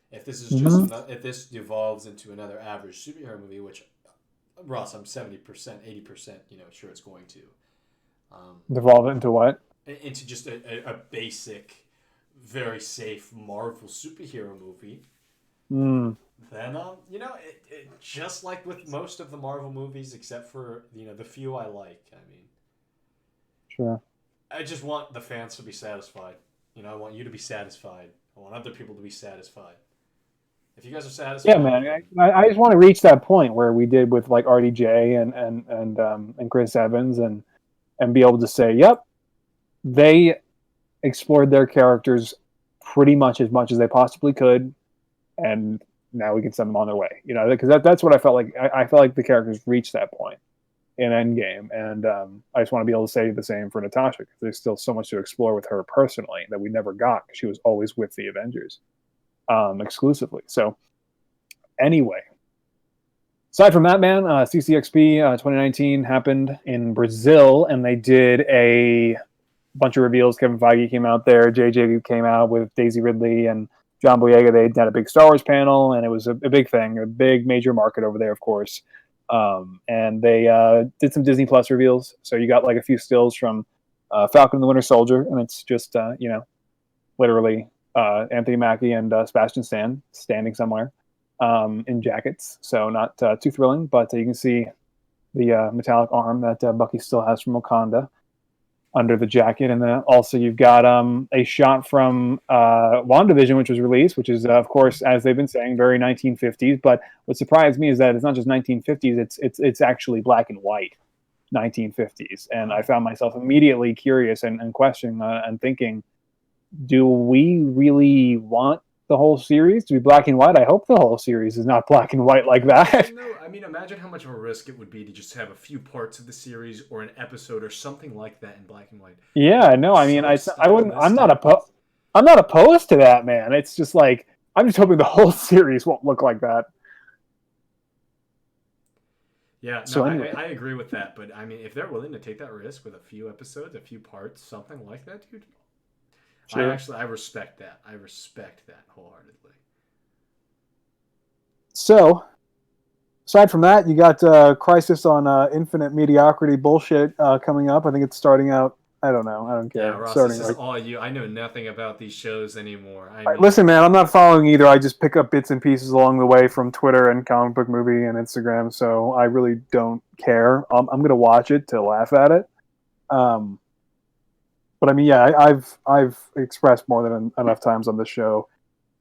If this is just if this devolves into another average superhero movie, which Ross, I'm 70%, 80%, sure it's going to. Devolve it into what? Into just a basic, very safe Marvel superhero movie. Then it just like with most of the Marvel movies, except for the few I like. I mean, sure. I just want the fans to be satisfied. I want you to be satisfied. I want other people to be satisfied. If you guys are satisfied, yeah, man. I just want to reach that point where we did with like RDJ and Chris Evans and be able to say, yep, they explored their characters pretty much as they possibly could, and now we can send them on their way. Because that's what I felt like. I felt like the characters reached that point in Endgame, and I just want to be able to say the same for Natasha, because there's still so much to explore with her personally that we never got, because she was always with the Avengers exclusively. So anyway, aside from that, man, CCXP 2019 happened in Brazil, and they did a bunch of reveals. Kevin Feige came out there, JJ came out with Daisy Ridley and John Boyega. They had a big Star Wars panel, and it was a big thing, a big major market over there, of course. And they did some Disney Plus reveals. So you got like a few stills from Falcon and the Winter Soldier, and it's just literally Anthony Mackie and Sebastian Stan standing somewhere in jackets. So not too thrilling, but you can see the metallic arm that Bucky still has from Wakanda under the jacket, and then also you've got a shot from WandaVision, which was released, which is of course, as they've been saying, very 1950s. But what surprised me is that it's not just 1950s; it's actually black and white 1950s, and I found myself immediately curious and questioning and thinking, do we really want the whole series to be black and white? I hope the whole series is not black and white like that. No, I mean, imagine how much of a risk it would be to just have a few parts of the series or an episode or something like that in black and white. Yeah, no, I mean, So I wouldn't. stylistic. I'm not opposed to that, man. It's just like I'm just hoping the whole series won't look like that. Yeah, no, So anyway, I agree with that. But I mean, if they're willing to take that risk with a few episodes, a few parts, something like that, dude, sure. I respect that. I respect that wholeheartedly. So aside from that, you got Crisis on Infinite Mediocrity bullshit coming up. I think it's starting out. I don't know. I don't care. Yeah, Ross, Starting this is like, all you. I know nothing about these shows anymore. I All right, mean, listen, man, I'm not following either. I just pick up bits and pieces along the way from Twitter and Comic Book Movie and Instagram, so I really don't care. I'm gonna watch it to laugh at it. Um, but I mean, yeah, I've expressed more than enough times on this show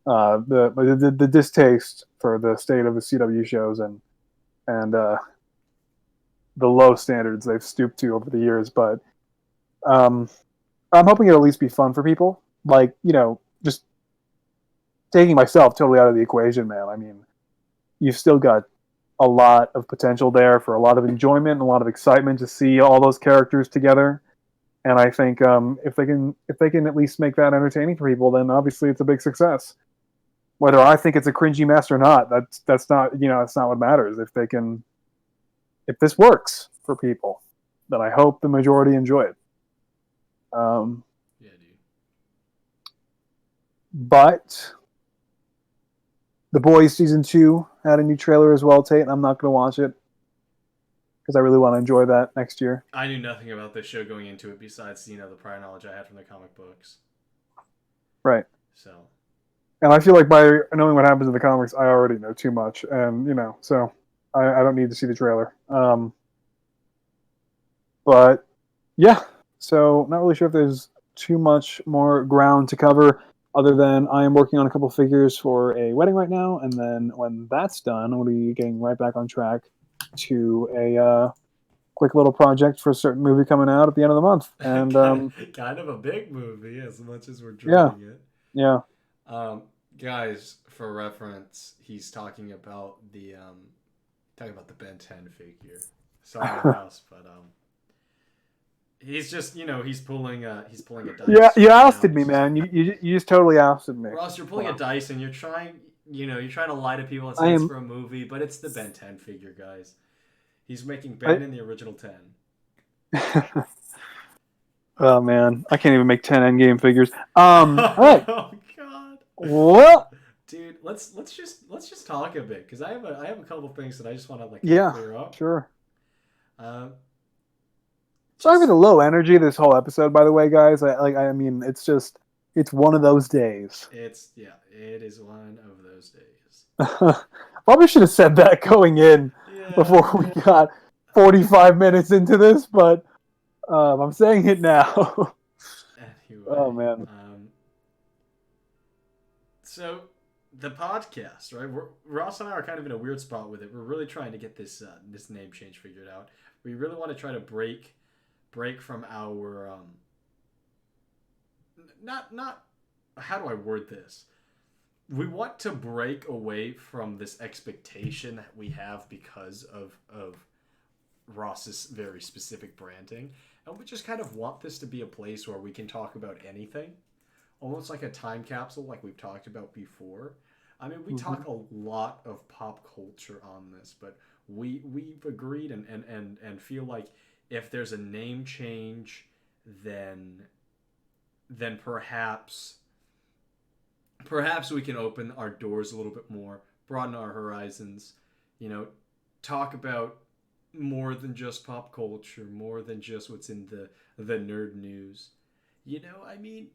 the distaste for the state of the CW shows and the low standards they've stooped to over the years. But um, I'm hoping it'll at least be fun for people. Like, just taking myself totally out of the equation, man. I mean, you've still got a lot of potential there for a lot of enjoyment and a lot of excitement to see all those characters together. And I think if they can at least make that entertaining for people, then obviously it's a big success. Whether I think it's a cringy mess or not, that's not that's not what matters. If this works for people, then I hope the majority enjoy it. yeah, dude. But The Boys season 2 had a new trailer as well, Tate. And I'm not going to watch it because I really want to enjoy that next year. I knew nothing about this show going into it besides the prior knowledge I had from the comic books. Right. So. And I feel like by knowing what happens in the comics, I already know too much, and so I don't need to see the trailer. But yeah, so not really sure if there's too much more ground to cover, other than I am working on a couple figures for a wedding right now, and then when that's done, I'll be getting right back on track to a quick little project for a certain movie coming out at the end of the month. And kind of a big movie as much as we're yeah, dreading it. yeah. Guys, for reference, he's talking about the Ben 10 figure. Sorry, Ross, but he's just he's pulling a dice. Yeah, you right ousted now. me, man. You just totally ousted me. Ross, you're pulling a dice and you're trying to lie to people and I say it's am- for a movie, but it's the Ben 10 figure, guys. He's making Ben in the original 10. Oh man, I can't even make 10 endgame figures. All right. Oh god. Well, Dude, let's just talk a bit because I have a couple of things that I just want to yeah, clear up. sure. Um, Sorry for the low energy this whole episode, by the way, guys. I mean, it's one of those days. it is one of those days. Probably should have said that going in Yeah. before we got 45 minutes into this, but I'm saying it now. Anyway, Oh man. So the podcast, right? Ross and I are kind of in a weird spot with it. We're really trying to get this name change figured out. We really want to try to break from our not how do I word this? We want to break away from this expectation that we have because of Ross's very specific branding, and we just kind of want this to be a place where we can talk about anything, almost like a time capsule, like we've talked about before. I mean, we talk a lot of pop culture on this, but we've agreed and feel like if there's a name change, then perhaps we can open our doors a little bit more, broaden our horizons, talk about more than just pop culture, more than just what's in the nerd news. I mean,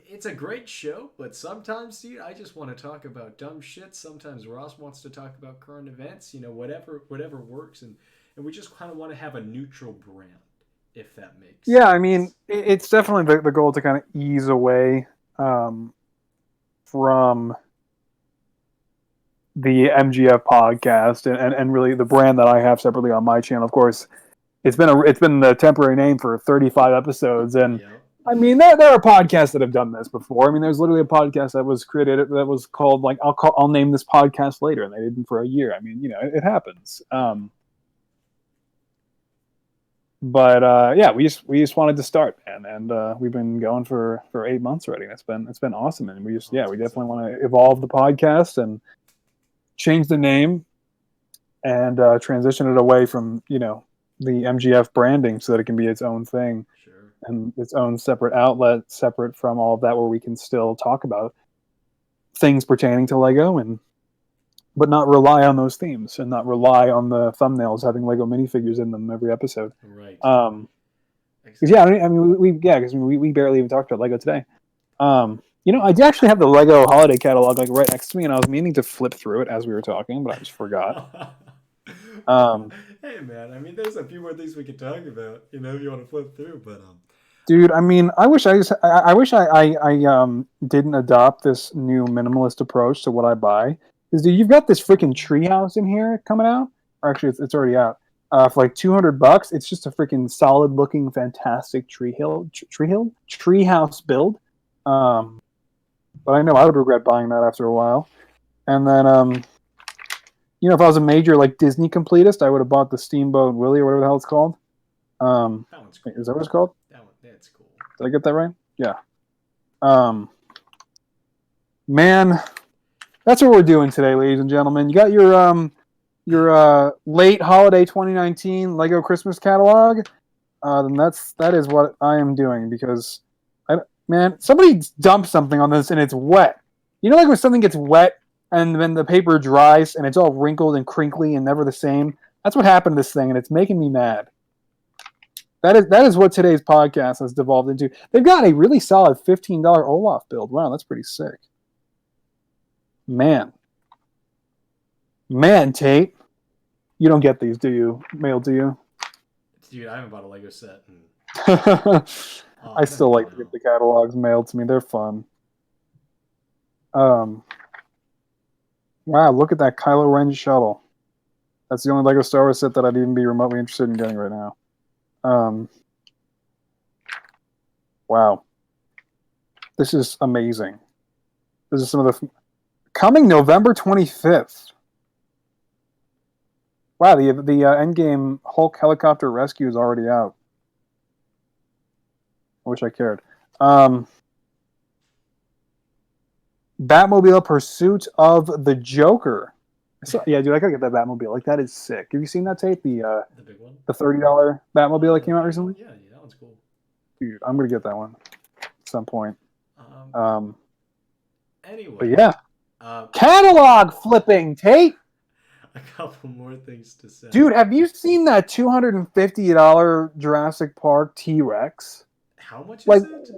it's a great show, but sometimes, dude, I just want to talk about dumb shit. Sometimes Ross wants to talk about current events, whatever works. And and we just kind of want to have a neutral brand, if that makes Yeah, sense. I mean, it's definitely the goal to kind of ease away from the MGF podcast and really the brand that I have separately on my channel. Of course, it's been the temporary name for 35 episodes, and Yep. I mean there are podcasts that have done this before. I mean, there's literally a podcast that was created that was called like I'll name this podcast later, and they did it for a year. I mean, it happens. But yeah, we just wanted to start, and we've been going for 8 months already. And it's been awesome, and we definitely want to evolve the podcast and change the name and transition it away from the MGF branding so that it can be its own thing Sure. and its own separate outlet, separate from all of that, where we can still talk about things pertaining to Lego but not rely on those themes and not rely on the thumbnails having Lego minifigures in them every episode. Right. Because Exactly. yeah, I mean we barely even talked about Lego today. I do actually have the Lego holiday catalog like right next to me, and I was meaning to flip through it as we were talking, but I just forgot. Hey man, I mean, there's a few more things we could talk about, if you want to flip through, but Dude, I mean, I wish I didn't adopt this new minimalist approach to what I buy. Because dude, you've got this freaking treehouse in here coming out, or actually, it's already out. For like $200, it's just a freaking solid looking, fantastic treehouse build. But I know I would regret buying that after a while. And then, if I was a major like Disney completist, I would have bought the Steamboat Willie or whatever the hell it's called. that one's cool. Is that what it's called? That's cool. Did I get that right? Yeah. Man, that's what we're doing today, ladies and gentlemen. You got your late holiday 2019 Lego Christmas catalog. Then that is what I am doing because somebody dumped something on this and it's wet. Like when something gets wet and then the paper dries and it's all wrinkled and crinkly and never the same. That's what happened to this thing, and it's making me mad. That is what today's podcast has devolved into. They've got a really solid $15 Olaf build. Wow, that's pretty sick. Man, Tate, you don't get these, do you? Mail, do you? Dude, I haven't bought a Lego set. I still like to get the catalogs mailed to me. They're fun. Wow, look at that Kylo Ren shuttle. That's the only Lego Star Wars set that I'd even be remotely interested in getting right now. Wow. This is amazing. This is some of the... Coming November 25th. Wow, the Endgame Hulk helicopter rescue is already out. I wish I cared. Batmobile Pursuit of the Joker. Yeah, dude, I gotta get that Batmobile. Like, that is sick. Have you seen that tape? The big one? The $30 Batmobile that came out recently? Yeah, that one's cool. Dude, I'm gonna get that one at some point. Anyway. But yeah. Um, Catalog flipping, Tate! A couple more things to say. Dude, have you seen that $250 Jurassic Park T-Rex? How much is Like, it?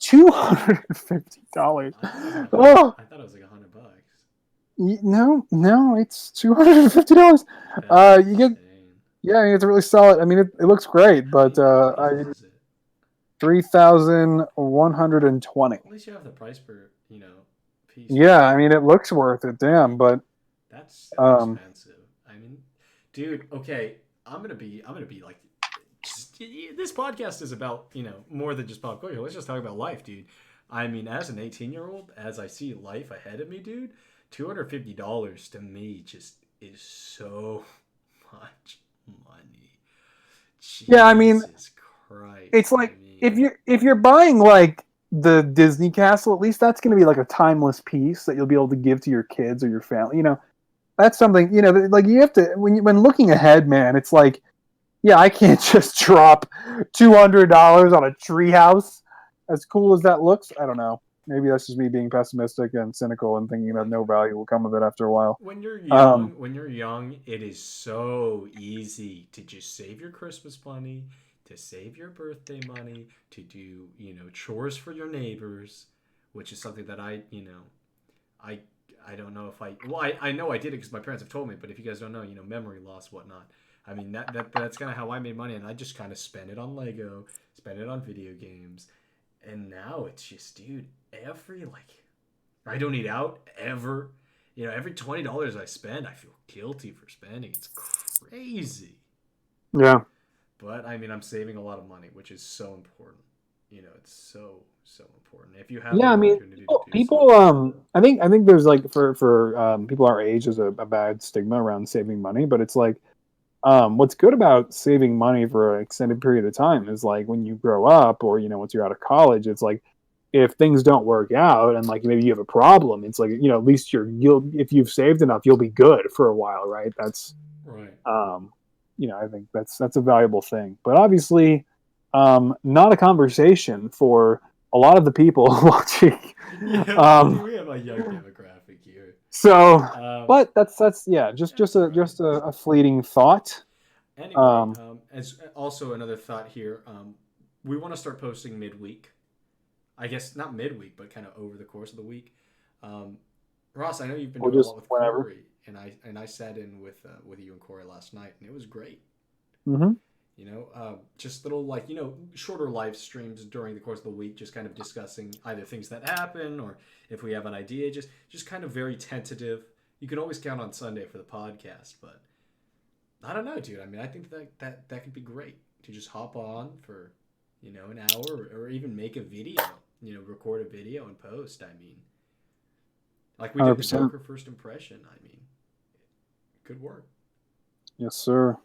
$250. I Oh, thought it was like $100. no, it's $250. You get, yeah, I mean, it's really solid. I mean, it looks great, but What is it? 3,120. At least you have the price per, piece. Yeah, I mean, it looks worth it, damn, but That's expensive. I mean, dude, okay, I'm gonna be like, this podcast is about more than just pop culture. Let's just talk about life, dude. I mean, as an 18-year-old, as I see life ahead of me, dude, $250 to me just is so much money. yeah, I mean, Jesus Christ. it's like if you're buying like the Disney castle, at least that's going to be like a timeless piece that you'll be able to give to your kids or your family. That's something, like you have to, when looking ahead, man, it's like, yeah, I can't just drop $200 on a treehouse. As cool as that looks, I don't know. Maybe that's just me being pessimistic and cynical and thinking that no value will come of it after a while. When you're young, it is so easy to just save your Christmas money, to save your birthday money, to do, chores for your neighbors, which is something that I don't know if I know I did it because my parents have told me, but if you guys don't know, memory loss, whatnot. I mean, that's kind of how I made money, and I just kind of spend it on Lego, spend it on video games, and now it's just, dude, every like, I don't eat out ever. You know, every $20 I spend, I feel guilty for spending. It's crazy. Yeah. But I mean, I'm saving a lot of money, which is so important. You know, it's so important. If you have the Yeah, I mean, opportunity to do people, so. I think there's like for people our age, there's a bad stigma around saving money, but it's like, what's good about saving money for an extended period of time is like when you grow up, or once you're out of college, it's like if things don't work out and like maybe you have a problem, it's like at least you'll if you've saved enough, you'll be good for a while, right? That's Right. I think that's a valuable thing, but obviously, not a conversation for a lot of the people watching. Yeah, we have a young demographic here. So, Um, but that's yeah, just that's just a right. just a fleeting thought. Anyway, Um, as also another thought here, we want to start posting midweek. I guess not midweek, but kind of over the course of the week. Um, Ross, I know you've been or doing a just lot with whenever. Corey, and I sat in with you and Corey last night, and it was great. Hmm. You know, just little like shorter live streams during the course of the week, just kind of discussing either things that happen or if we have an idea, just kind of very tentative. You can always count on Sunday for the podcast, but I don't know, dude. I mean, I think that could be great to just hop on for an hour or even make a video. Record a video and post. I mean, like we did the 100%. Joker first impression. I mean, good work. Yes, sir.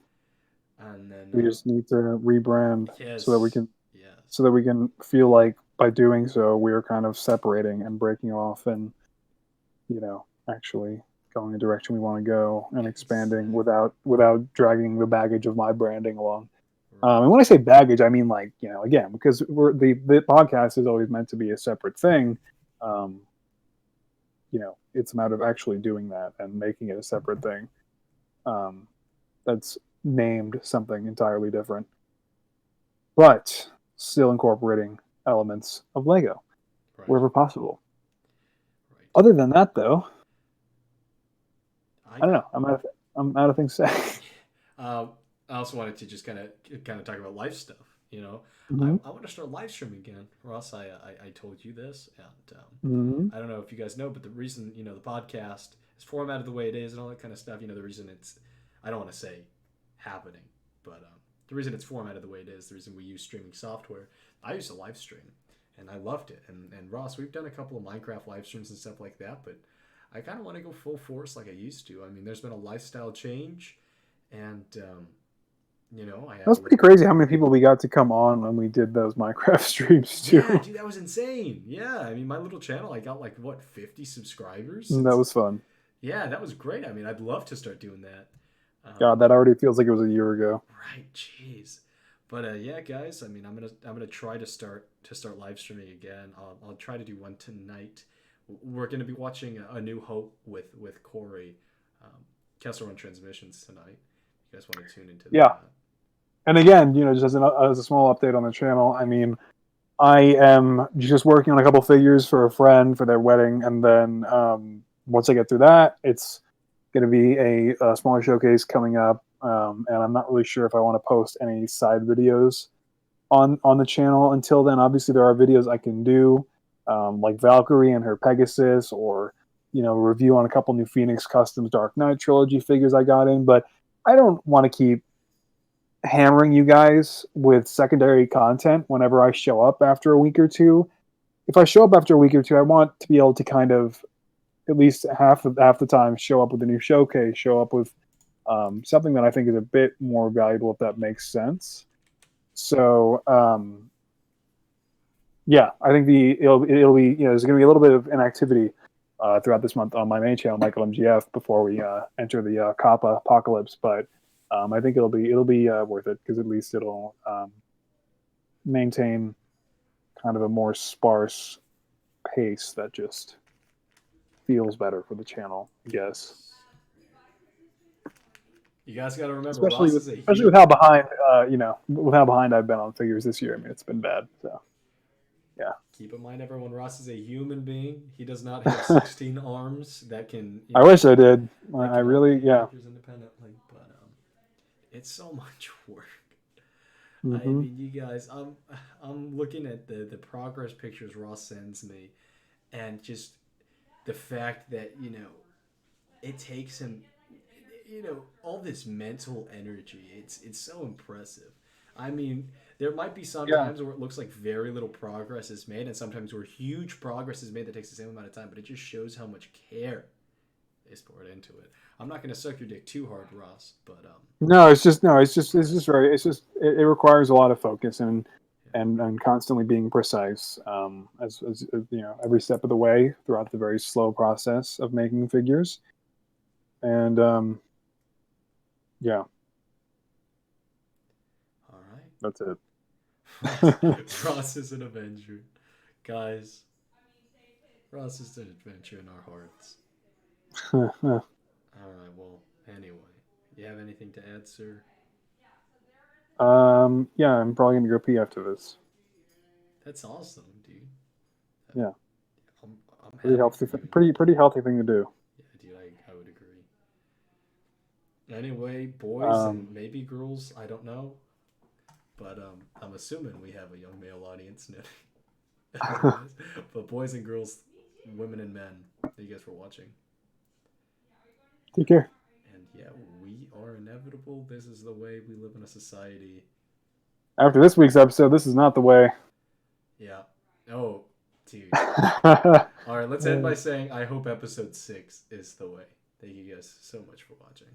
And then We just need to rebrand so that we yes, can yes, feel like by doing so we are kind of separating and breaking off and actually going the direction we want to go and expanding exactly. without dragging the baggage of my branding along. Right. And when I say baggage, I mean like again, because the podcast is always meant to be a separate thing. Um, it's a matter of actually doing that and making it a separate thing. Um, that's named something entirely different, but still incorporating elements of Lego Right. wherever possible. Right. Other than that, though, I I don't know. I'm out of things to say. um, I also wanted to just kind of talk about life stuff. Mm-hmm. I want to start live streaming again, Ross. I told you this, and Mm-hmm. I don't know if you guys know, but the reason the podcast is formatted the way it is and all that kind of stuff. The reason it's I don't want to say happening, but the reason it's formatted the way it is, the reason we use streaming software. I used to live stream, and I loved it. And Ross, we've done a couple of Minecraft live streams and stuff like that, but I kind of want to go full force like I used to. I mean, there's been a lifestyle change, and I That have was a pretty little. crazy how many people we got to come on when we did those Minecraft streams Yeah, too. dude, that was insane. Yeah, I mean, my little channel, I got like what 50 subscribers. That was fun. Yeah, that was great. I mean, I'd love to start doing that. God, that already feels like it was a year ago. Right, jeez. But yeah, guys. I mean, I'm gonna try to start live streaming again. I'll try to do one tonight. We're gonna be watching A New Hope with Corey, Kessel Run Transmissions tonight. You guys want to tune into Yeah, that? and again, just as a small update on the channel, I mean, I am just working on a couple figures for a friend for their wedding, and then once I get through that, it's going to be a smaller showcase coming up, and I'm not really sure if I want to post any side videos on the channel until then. Obviously, there are videos I can do, like Valkyrie and her Pegasus, or review on a couple new Phoenix Customs Dark Knight trilogy figures I got in, but I don't want to keep hammering you guys with secondary content whenever I show up after a week or two. If I show up after a week or two, I want to be able to kind of at least half the time show up with a new showcase, show up with something that I think is a bit more valuable, if that makes sense. So yeah, I think it'll be there's going to be a little bit of inactivity throughout this month on my main channel, Michael MGF, before we enter the Kappa apocalypse, but. I think it'll be worth it because at least it'll maintain kind of a more sparse pace that just feels better for the channel, I guess. You guys got to remember, Especially Ross with is a especially with human. how behind with how behind I've been on figures this year. I mean, it's been bad. So yeah. Keep in mind, everyone, Ross is a human being. He does not have 16 arms that can, I wish I did. that I can really update yeah. figures independently. But It's so much work. I Mm-hmm. mean, you guys, I'm looking at the progress pictures Ross sends me, and just the fact that it takes him, all this mental energy. It's so impressive. I mean, there might be some Yeah. times where it looks like very little progress is made, and sometimes where huge progress is made that takes the same amount of time. But it just shows how much care is poured into it. I'm not going to suck your dick too hard, Ross, but No, it's just very it requires a lot of focus and constantly being precise as every step of the way throughout the very slow process of making figures. And yeah, all right. that's it. Ross is an Avenger. Guys, Ross is an adventure in our hearts. Alright, well, anyway. You have anything to add, sir? Yeah, I'm probably gonna go pee after this. That's awesome, dude. Yeah, I'm pretty happy healthy, for you. pretty healthy thing to do. Yeah, dude, I would agree. Anyway, boys Um, and maybe girls, I don't know. But I'm assuming we have a young male audience now. But boys and girls, women and men, thank you guys for watching. Take care. And yeah, we are inevitable. This is the way we live in a society. After this week's episode, this is not the way. Yeah. Oh, dude. All right, let's end by saying I hope episode 6 is the way. Thank you guys so much for watching.